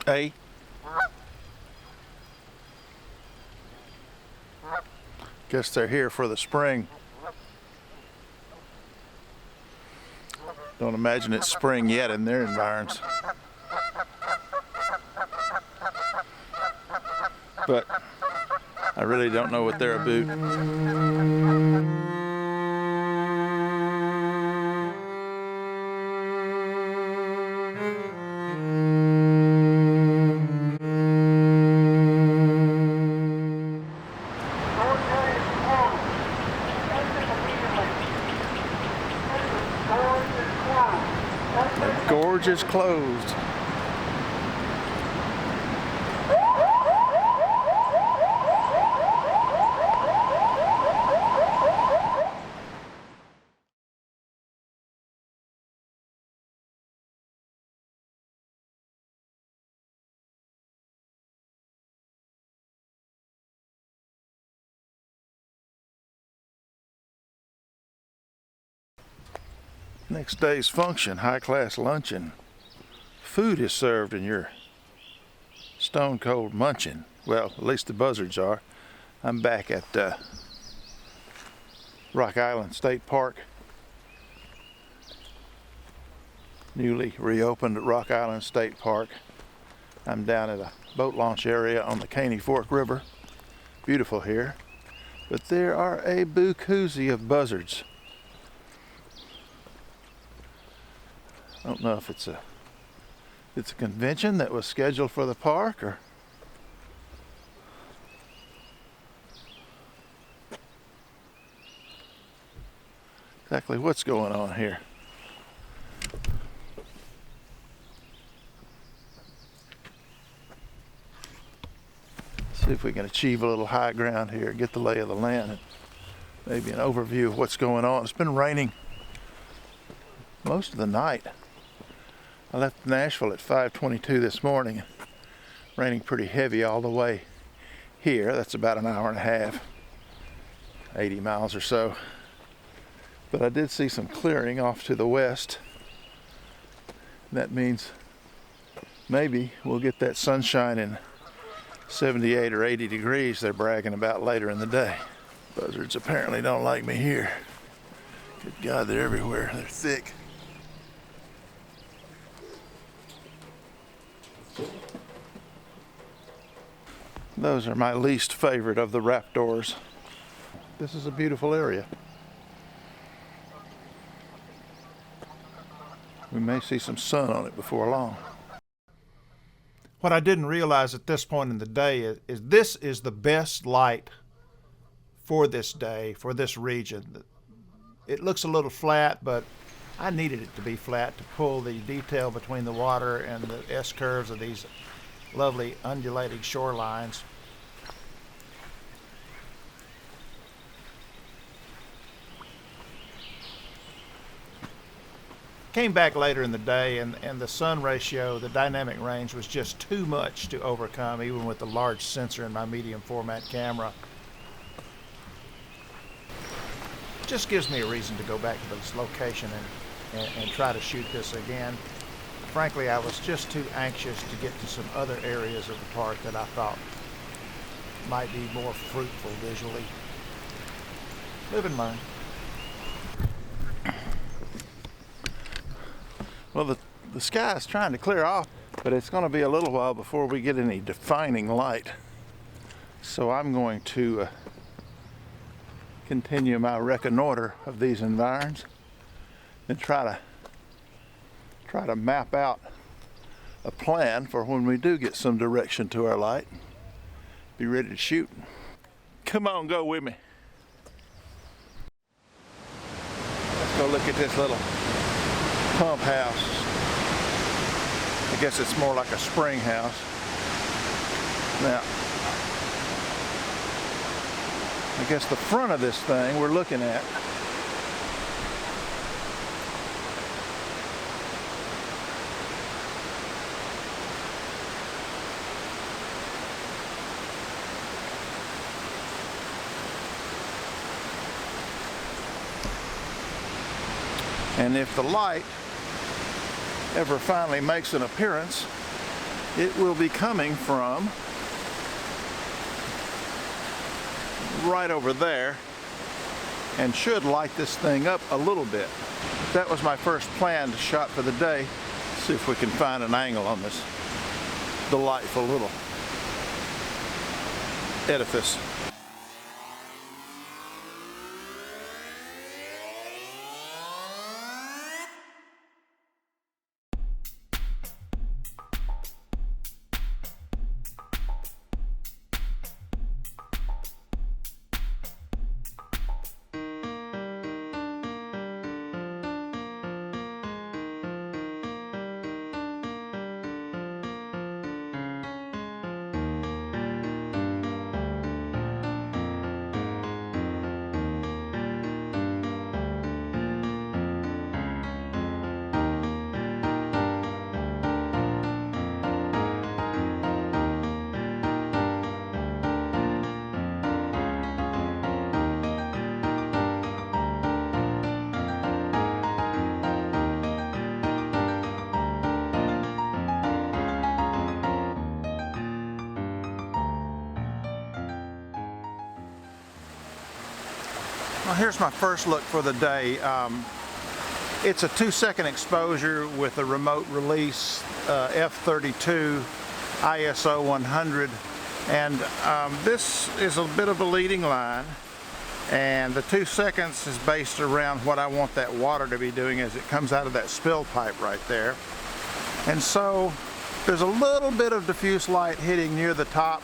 Hey. Guess they're here for the spring. Don't imagine it's spring yet in their environs. But I really don't know what they're about. The gorge is closed. Next day's function, high-class luncheon. Food is served and you're stone cold munching. Well, at least the buzzards are. I'm back at Rock Island State Park. Newly reopened Rock Island State Park. I'm down at a boat launch area on the Caney Fork River. Beautiful here. But there are a boo-koozie of buzzards. I don't know if it's a convention that was scheduled for the park or exactly what's going on here. See if we can achieve a little high ground here, get the lay of the land, and maybe an overview of what's going on. It's been raining most of the night. I left Nashville at 5:22 this morning, raining pretty heavy all the way here. That's about an hour and a half, 80 miles or so. But I did see some clearing off to the west. That means maybe we'll get that sunshine in 78 or 80 degrees they're bragging about later in the day. Buzzards apparently don't like me here. Good God, they're everywhere. They're thick. Those are my least favorite of the raptors. This is a beautiful area. We may see some sun on it before long. What I didn't realize at this point in the day is this is the best light for this day, for this region. It looks a little flat, but I needed it to be flat to pull the detail between the water and the S-curves of these lovely undulating shorelines. Came back later in the day and the sun ratio, the dynamic range was just too much to overcome even with the large sensor in my medium format camera. Just gives me a reason to go back to this location and try to shoot this again. Frankly, I was just too anxious to get to some other areas of the park that I thought might be more fruitful visually. Live and learn. Well, the sky is trying to clear off, but it's going to be a little while before we get any defining light. So I'm going to continue my reconnoiter of these environs and try to map out a plan for when we do get some direction to our light. Be ready to shoot. Come on, go with me. Let's go look at this little pump house. I guess it's more like a spring house. Now, I guess the front of this thing we're looking at and if the light ever finally makes an appearance, It will be coming from right over there and should light this thing up a little bit. That was my first planned shot for the day. See if we can find an angle on this delightful little edifice. Well, here's my first look for the day. It's a 2-second exposure with a remote release f32 ISO 100, and this is a bit of a leading line, and the 2 seconds is based around what I want that water to be doing as it comes out of that spill pipe right there. And so there's a little bit of diffuse light hitting near the top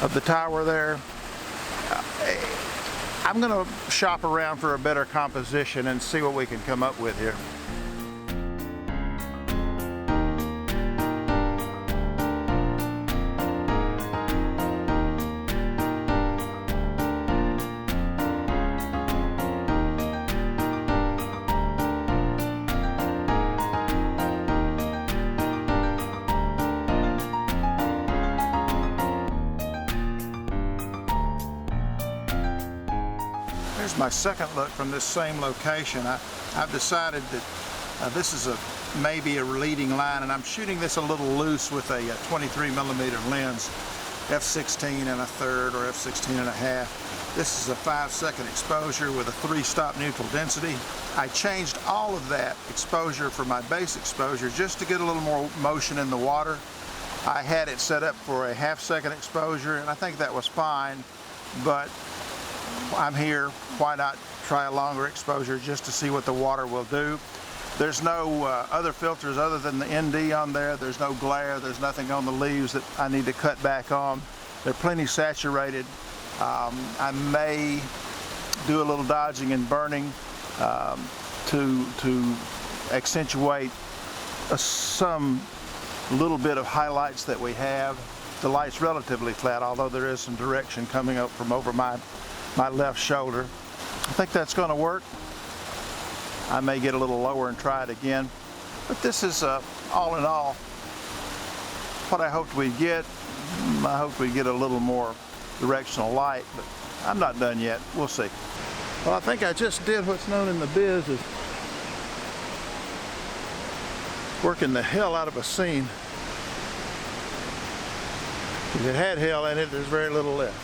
of the tower there. I'm going to shop around for a better composition and see what we can come up with here. Here's my second look from this same location. I've decided that this is maybe a leading line, and I'm shooting this a little loose with a 23mm lens, f16 1/3 or f16 1/2. This is a 5-second exposure with a 3-stop neutral density. I changed all of that exposure for my base exposure just to get a little more motion in the water. I had it set up for a 1/2-second exposure, and I think that was fine, but I'm here, why not try a longer exposure just to see what the water will do. There's no other filters other than the ND on there. There's no glare, there's nothing on the leaves that I need to cut back on. They're plenty saturated. I may do a little dodging and burning to accentuate some little bit of highlights that we have. The light's relatively flat, although there is some direction coming up from over my left shoulder. I think that's going to work. I may get a little lower and try it again, but this is all in all what I hoped we'd get. I hoped we'd get a little more directional light, but I'm not done yet. We'll see. Well, I think I just did what's known in the biz as working the hell out of a scene. If it had hell in it, there's very little left.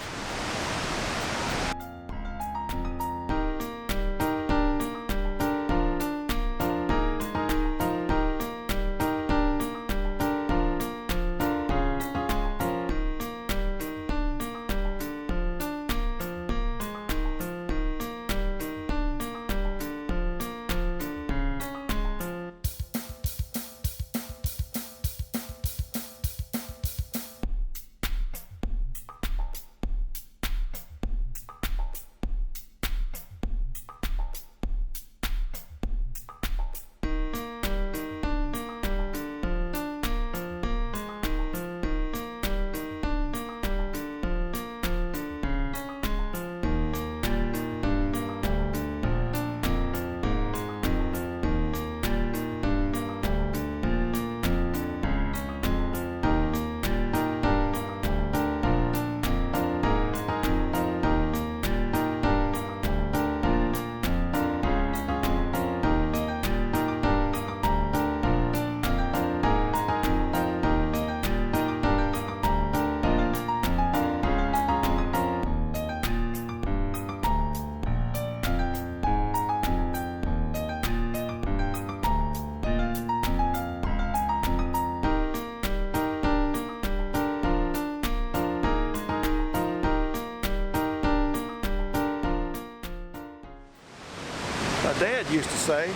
dad used to say,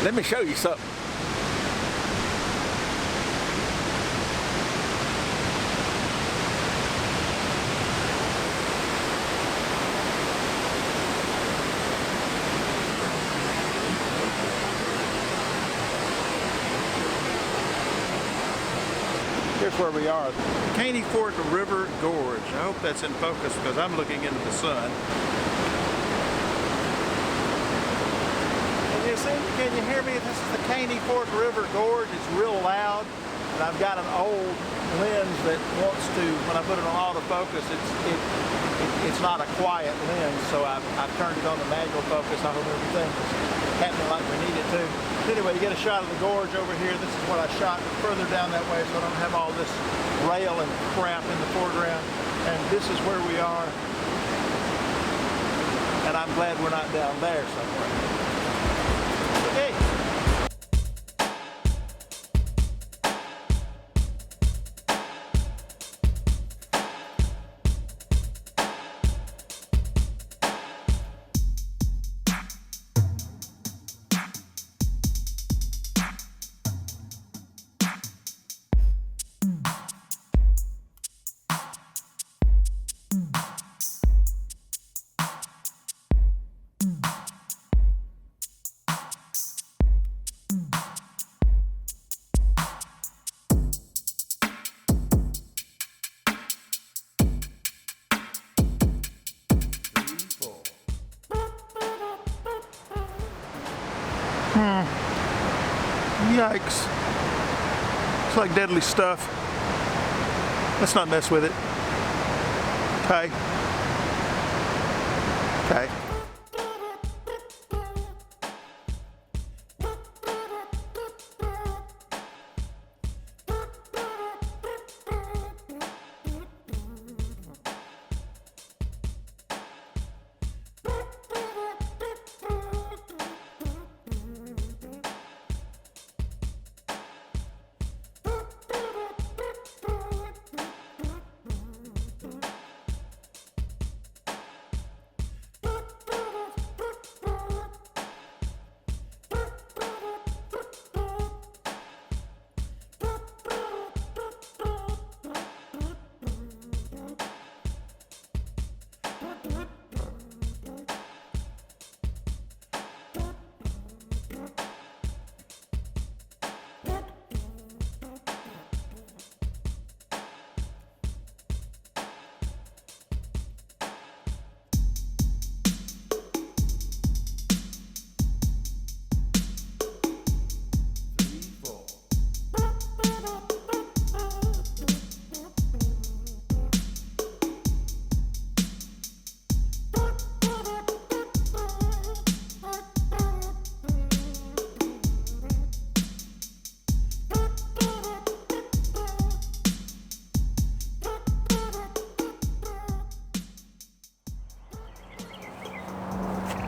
let me show you something. Here's where we are, Caney Fork River Gorge. I hope that's in focus because I'm looking into the sun. Can you hear me? This is the Caney Fork River Gorge. It's real loud, and I've got an old lens that wants to, when I put it on autofocus, it's not a quiet lens, so I've turned it on the manual focus. I hope everything is happening like we need it to. Anyway, you get a shot of the gorge over here. This is what I shot further down that way, so I don't have all this rail and crap in the foreground. And this is where we are, and I'm glad we're not down there somewhere. Okay. Yikes. It's like deadly stuff. Let's not mess with it. Okay. Okay.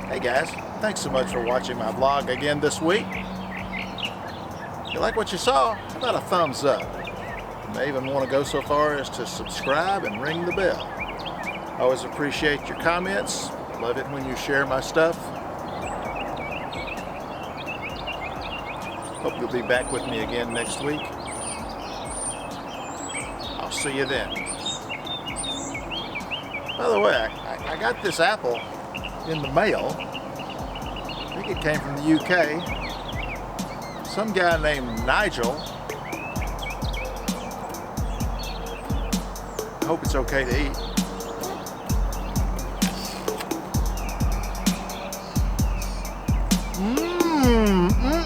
Hey guys, thanks so much for watching my vlog again this week. If you like what you saw, how about a thumbs up? You may even want to go so far as to subscribe and ring the bell. I always appreciate your comments. Love it when you share my stuff. Hope you'll be back with me again next week. I'll see you then. By the way, I got this apple in the mail. I think it came from the UK. Some guy named Nigel. I hope it's okay to eat. Mmm.